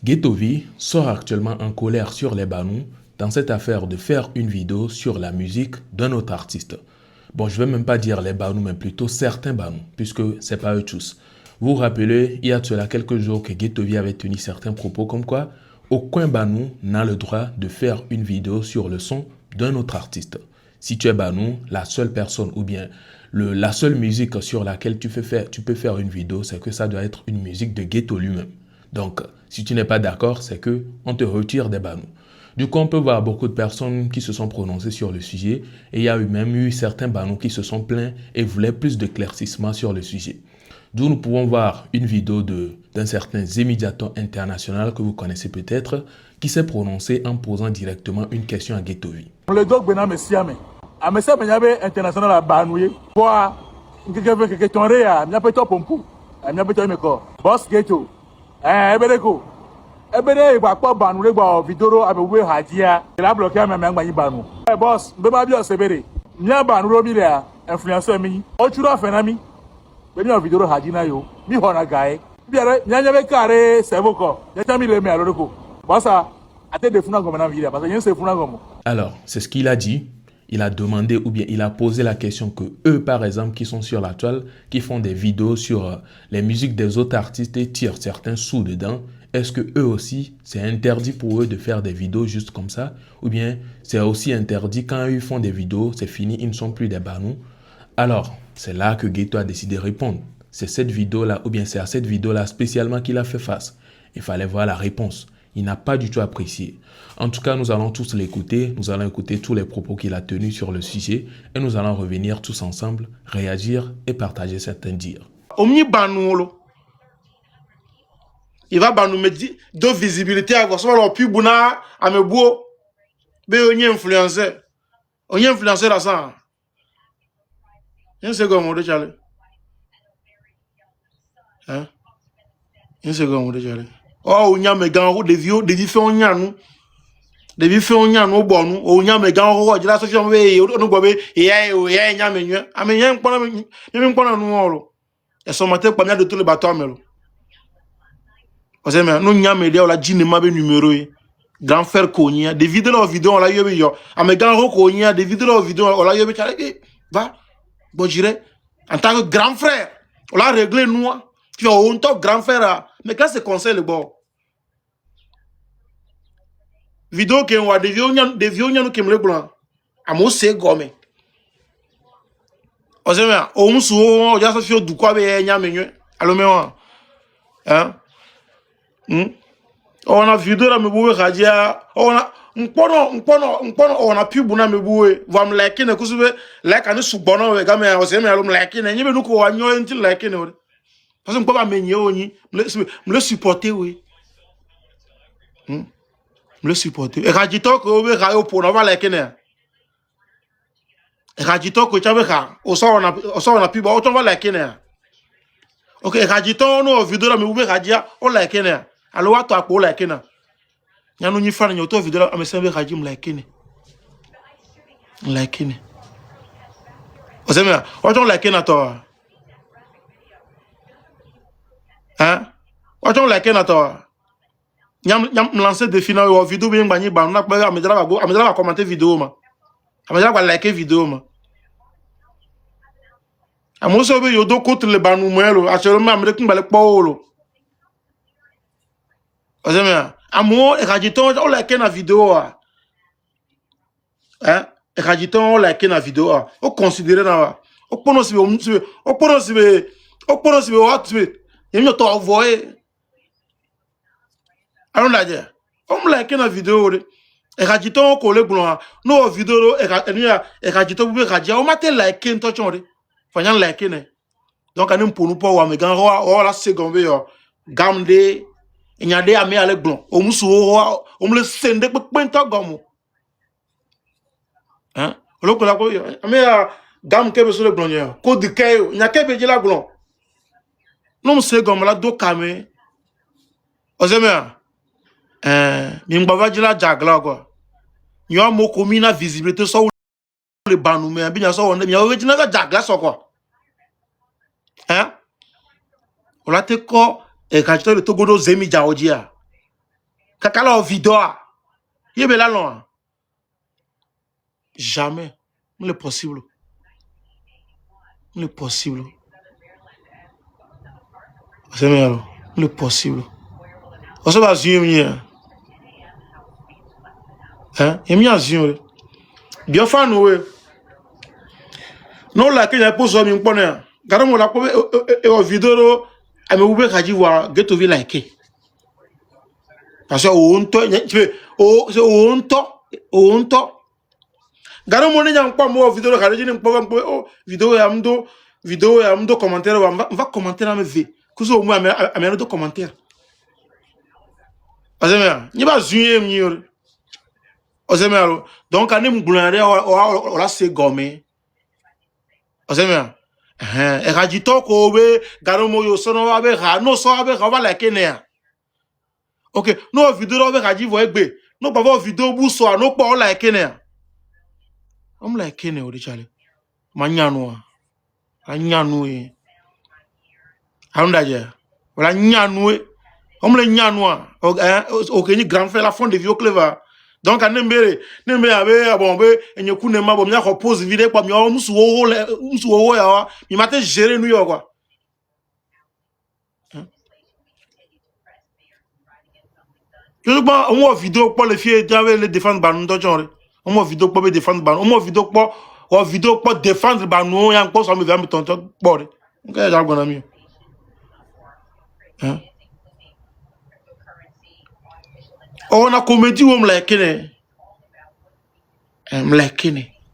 Ghettovie sort actuellement en colère sur les Banous dans cette affaire de faire une vidéo sur la musique d'un autre artiste. Bon, je ne vais même pas dire les Banous, mais plutôt certains Banous, puisque c'est pas eux tous. Vous vous rappelez, il y a de cela quelques jours que Ghettovie avait tenu certains propos comme quoi aucun Banou n'a le droit de faire une vidéo sur le son d'un autre artiste. Si tu es Banou, la seule personne ou bien la seule musique sur laquelle tu peux faire une vidéo, c'est que ça doit être une musique de Ghetto lui-même. Donc, si tu n'es pas d'accord, c'est que on te retire des Banous. Du coup, on peut voir beaucoup de personnes qui se sont prononcées sur le sujet et il y a même eu certains Banous qui se sont plaints et voulaient plus d'éclaircissements sur le sujet. D'où nous pouvons voir une vidéo d'un certain Zemidiaton International que vous connaissez peut-être, qui s'est prononcé en posant directement une question à Ghettovie. Le dog bena mesiame. A mesiame nyabe international a banouye. Boa nkeke tonre ya nyabe to pompu. Nyabe to meko. Boss Ghetto. Ebeleko. Ebele igba po banu le gba vidoro abewe hajia. La bloquer am me ngba yin banu. Boss, be ma bi osebere. Nya banu ro bi le influencer mi. O chura fenami. Be mi vidoro hajina yo. Mi hona gae. Bi are nya nyabe kare sevoko. Nya mi le me aloreko. Bossa Alors, c'est ce qu'il a dit. Il a demandé ou bien il a posé la question que eux, par exemple, qui sont sur la toile, qui font des vidéos sur les musiques des autres artistes et tirent certains sous dedans, est-ce que eux aussi, c'est interdit pour eux de faire des vidéos juste comme ça? Ou bien c'est aussi interdit quand ils font des vidéos, c'est fini, ils ne sont plus des Banous? Alors, c'est là que Ghetto a décidé de répondre. C'est cette vidéo-là, ou bien c'est à cette vidéo-là spécialement qu'il a fait face. Il fallait voir la réponse. Il n'a pas du tout apprécié. En tout cas, nous allons tous l'écouter. Nous allons écouter tous les propos qu'il a tenus sur le sujet. Et nous allons revenir tous ensemble, réagir et partager certains dires. Omni Banoulo. Il va banou me dire de visibilité à votre alors plus buna à me beau. Mais on y influenceur. On y influenceur là ça. Une seconde, Charlie. Hein? Une seconde, Charlie. Oh, on y a mes gants, des vieux fait on y a nous. Des vieux fait on y a nous, bon, on y a mes gants, je la social, et on boit, et y a mes yeux. Ah, mais y a un point, même pas nous, et son matin, pas bien de tous les bateaux, mais parce que nous n'y a mes liens, la jean m'a numéro, grand frère Konya, des vidéos en vidéo, on l'a eu, à mes gants, Konya, des vidéos en vidéo, on l'a eu, va, bon, j'irai, en tant que grand frère, on l'a réglé, nous, tu as un top grand frère, mais quand c'est conseil, le bon. Vidéo qui ont des vieux qui me le blanc. À mon c'est gomme. On sait bien, on se voit, on a fait du quoi, mais il y a menu. Alors, mais hein? On a vidéo là, me boué, radia. On a, on a pu bouger, me boué. Vous me likez, ne cousez, like, on est sous bon, on sait, mais on me likez, n'y a pas nous qu'on a un petit like, parce que on peut pas me supporter, oui. Le supporter. Et quand tu t'en que vous avez pour nous voir les Kenya. Et quand tu t'en que tu as vu au sort on a pu voir autant voir les Kenya. Ok. Et quand tu t'en nous vidéo là mais vous avez dit on les Kenya. Alors toi pour les Kenya. Y a nous ni fan ni auto vidéo là mais c'est vrai dit me les Kenya. Les Kenya. Vous savez bien. Autant les Kenya toi. Hein? Autant les Kenya toi. Nyam lancer des finaux vidéo bien gagné ba na pa amedra commenter vidéo ma amedra ba liker vidéo ma amoso be yodo contre le banu mwelo actuellement amedra kin ba le polo ozemia amo e kajiton o like na vidéo hein e kajiton o like na vidéo o considérer na o prononcer o prononcer o tu yemi to envoyer alors là, on me like na vidéo de et quand tu t'en collé blanc no vidéo et quand tu t'en pouvez radio on m'a te like en touchant de fanya like ne donc anem pour nous pas wa me gan o la seconde yo gamde et nyade ame ale blanc o musu o me le sende pe to gomo hein lo ko la ko ame gam ke be so le blanc yo ko de kayo nya ke be la blanc non se gomo la do kame o se me Mimbavajila jagla quoi. Yo mo komi na visibilité so le banou mais bien so on mi original ka jagla so quoi. Hein? On la te ko e ka le togodo zemi jaodia. Kakala vidéo. Il est là non. Jamais. Il est possible. Il est possible. C'est mieux. Il est possible. On se va zoomer. Hein? Il y a zoomer. Bien fan oui. Non là que j'ai posé mon bonheur. Car moi la vidéo à me ouvrir à dire voir get to be like. Parce que c'est honte. Garo mo ne nyam pa mo vidéo ka rejini pa mo vidéo ya mdo commentaire va commentaire na me ve kuso mo amena do commentaire azeme ni ba zuye mi yor azeme alo donc ani mgbulare o la se gome azeme e ga jito ko we garo mo yo sono wa be ha no so wa be ha va like ne ya OK no vidéo be ga ji vo egbe no pa vo vidéo bu so no pa like ne ya I'm like Kenny or the Charlie. Manyanua. Anyanue. Hamdaja. Well, Anyanue. I'm like Nyanua. Okay, ni grand frère la fond de vieux clever. Donc, à Nembere, Nembe, Abombe, et you couldn't m'avoir bien repose vidéo comme yo, Moussou, ya, il m'a géré New York. Je vois une vidéo pour les filles les défendre Banou d'Ojon. On vidéo pour défendre Banou. On vidéo pour défendre Banou. Et encore ça me vient me tonton. Bon, ok, j'ai un ami. On a comédie où on me like me like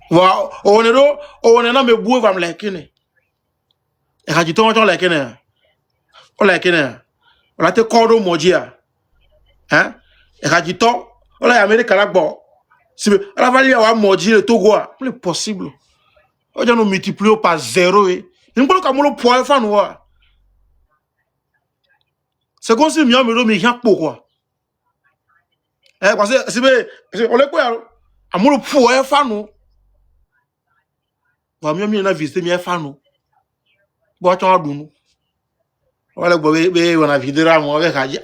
wow, on est là, on est là me boue va me like et quand tu t'en like on like on a te cordo mojia hein et quand tu t'en on a Amérique là bon si la valeur wa moji le Togo c'est possible on a nous multiplier par 0 et il faut que mon poids fan wa c'est comme si mieux me rien pourquoi parce que c'est on est quoi à mon poids fan wa mieux na visiter mieux fan bo tu as dunu wala bo be on a vidéo à moi avec haji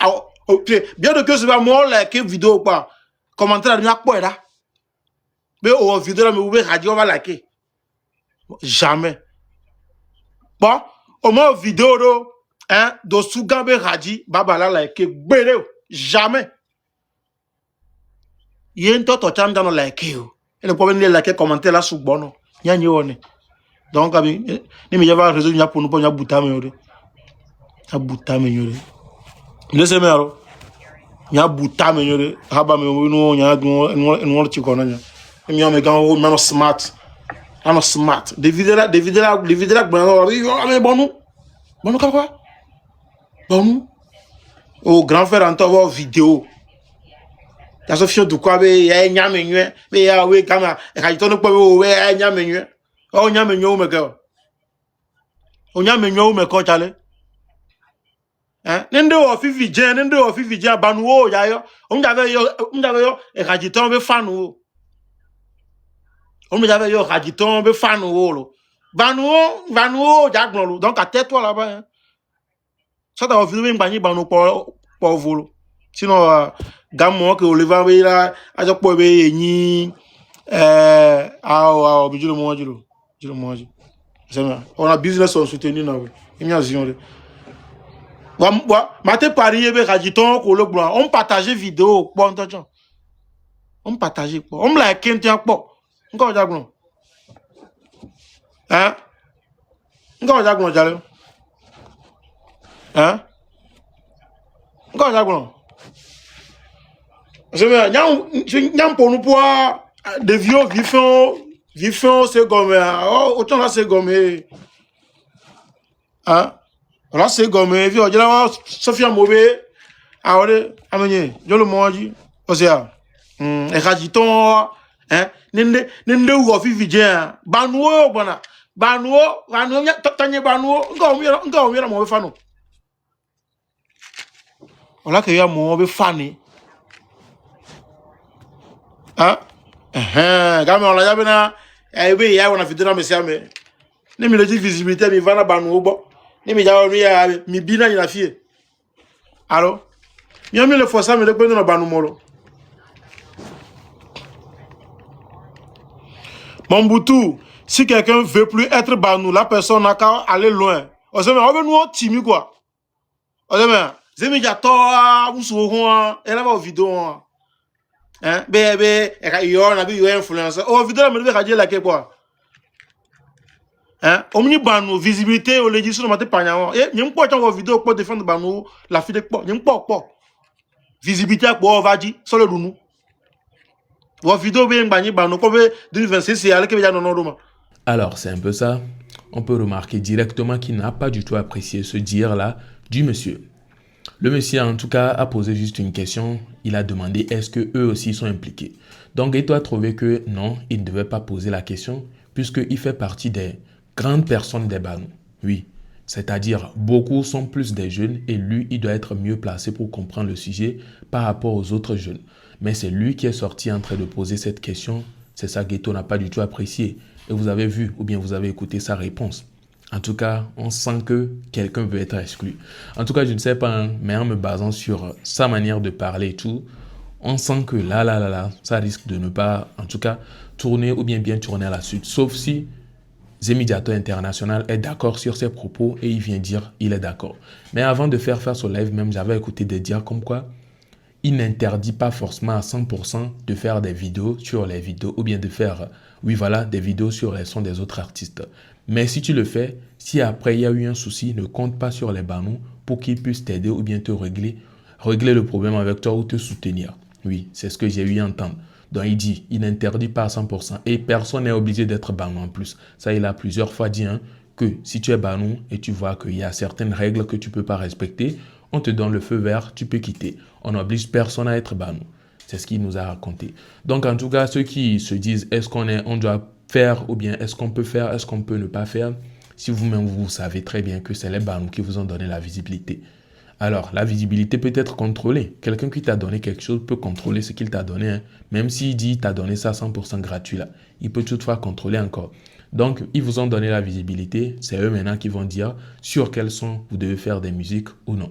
bien de que c'est pas moi like vidéo pas commentaire mi akpo eda be o vidéo mi ube haji on va liker jamais bon au moins vidéo do hein do sugambe haji baba la like gbere jamais yen to cham dans like yo et le problème les like commentaire là sous bon nya nyi one donc abi ni mi java réseau nya pour nous nya butame yo a butame yo ne se me aro nya butame yo haba me no nya no ti kono nya mi o me gan o man smart I'm smart des vidéos bon nous quoi bon au grand frère Antoine vidéo la Sophie de quoi be nya menue be ya we kama e ka jito no po we nya menue o nya menue o me ka o nya menue o me ko chale nende o fifi jen banu o ya yo o ndave yo e ka jito be fanu on me avait yo raditon be fan wo banu jagbon lo donc à tête toi là-bas ça t'a vu même bani banu pour volo sinon gamo que Oliver be là a jo po be yin bi juro mo c'est ça on a business on soutenu na we il y a zion wa maté parier be raditon ko le blanc on partager vidéo bon on partager on me like tiens po encore jagbon hein encore jagbon jale hein encore jagbon je nyam pour nous pour de vieux vifon c'est comme autant là c'est comme hein là c'est comme vieux je la Sophia Mobé ahore amenye jolo moji osia e kajiton hein nende wo fifi jen banuo bona banuo tanye banuo nga o mo be fanu ola ke ya mo be fani ga me ola ya be na be ya wona vidéo na me sia me ni mi le di visibilité mi vana banuo bo ni mi ja o mi ya mi bi na fie allo Il y a mis le forçat, mais le bon dans le molo. Mobutu, si quelqu'un veut plus être Banou, la personne n'a qu'à aller loin. On se met, on veut nous timide quoi. On se met, Zemi Jato, Moussouhouan, elle a ma vidéo. Hein, bébé, il y a un influenceur. Oh, vidéo, mais il y a dire quoi. Hein, omni Banou, visibilité, on le dit sur le matin, pas il y a un peu de vidéo pour défendre Banou, la fille de quoi. Il y a un peu. Visibilité, on va dire, sur le Lounou. Alors, c'est un peu ça. On peut remarquer directement qu'il n'a pas du tout apprécié ce dire-là du monsieur. Le monsieur, en tout cas, a posé juste une question. Il a demandé est-ce qu'eux aussi sont impliqués. Donc, il doit trouver que non, il ne devait pas poser la question puisqu'il fait partie des grandes personnes des Banou. Oui, c'est-à-dire beaucoup sont plus des jeunes et lui, il doit être mieux placé pour comprendre le sujet par rapport aux autres jeunes. Mais c'est lui qui est sorti en train de poser cette question. C'est ça, Ghetto n'a pas du tout apprécié. Et vous avez vu ou bien vous avez écouté sa réponse. En tout cas, on sent que quelqu'un veut être exclu. En tout cas, je ne sais pas, hein, mais en me basant sur sa manière de parler et tout, on sent que là, ça risque de ne pas, en tout cas, tourner ou bien tourner à la suite. Sauf si Zemi Diato International est d'accord sur ses propos et il vient dire il est d'accord. Mais avant de faire ce live même, j'avais écouté des dires comme quoi il n'interdit pas forcément à 100% de faire des vidéos sur les vidéos ou bien de faire, oui voilà, des vidéos sur les sons des autres artistes. Mais si tu le fais, si après il y a eu un souci, ne compte pas sur les Banou pour qu'ils puissent t'aider ou bien te régler le problème avec toi ou te soutenir. Oui, c'est ce que j'ai eu à entendre. Donc il dit, il n'interdit pas à 100% et personne n'est obligé d'être Banou en plus. Ça, il a plusieurs fois dit que si tu es Banou et tu vois qu'il y a certaines règles que tu ne peux pas respecter, on te donne le feu vert, tu peux quitter. On n'oblige personne à être Banou. C'est ce qu'il nous a raconté. Donc en tout cas, ceux qui se disent est-ce on doit faire ou bien est-ce qu'on peut faire, est-ce qu'on peut ne pas faire, si vous-même vous savez très bien que c'est les Banou qui vous ont donné la visibilité. Alors, la visibilité peut être contrôlée. Quelqu'un qui t'a donné quelque chose peut contrôler ce qu'il t'a donné. Hein. Même s'il dit t'a donné ça 100% gratuit là, il peut toutefois contrôler encore. Donc, ils vous ont donné la visibilité. C'est eux maintenant qui vont dire sur quels sons vous devez faire des musiques ou non.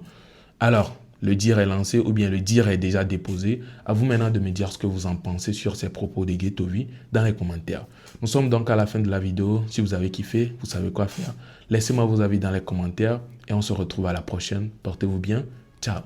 Alors, le dire est lancé ou bien le dire est déjà déposé. À vous maintenant de me dire ce que vous en pensez sur ces propos de Ghettovi dans les commentaires. Nous sommes donc à la fin de la vidéo. Si vous avez kiffé, vous savez quoi faire. Laissez-moi vos avis dans les commentaires et on se retrouve à la prochaine. Portez-vous bien. Ciao.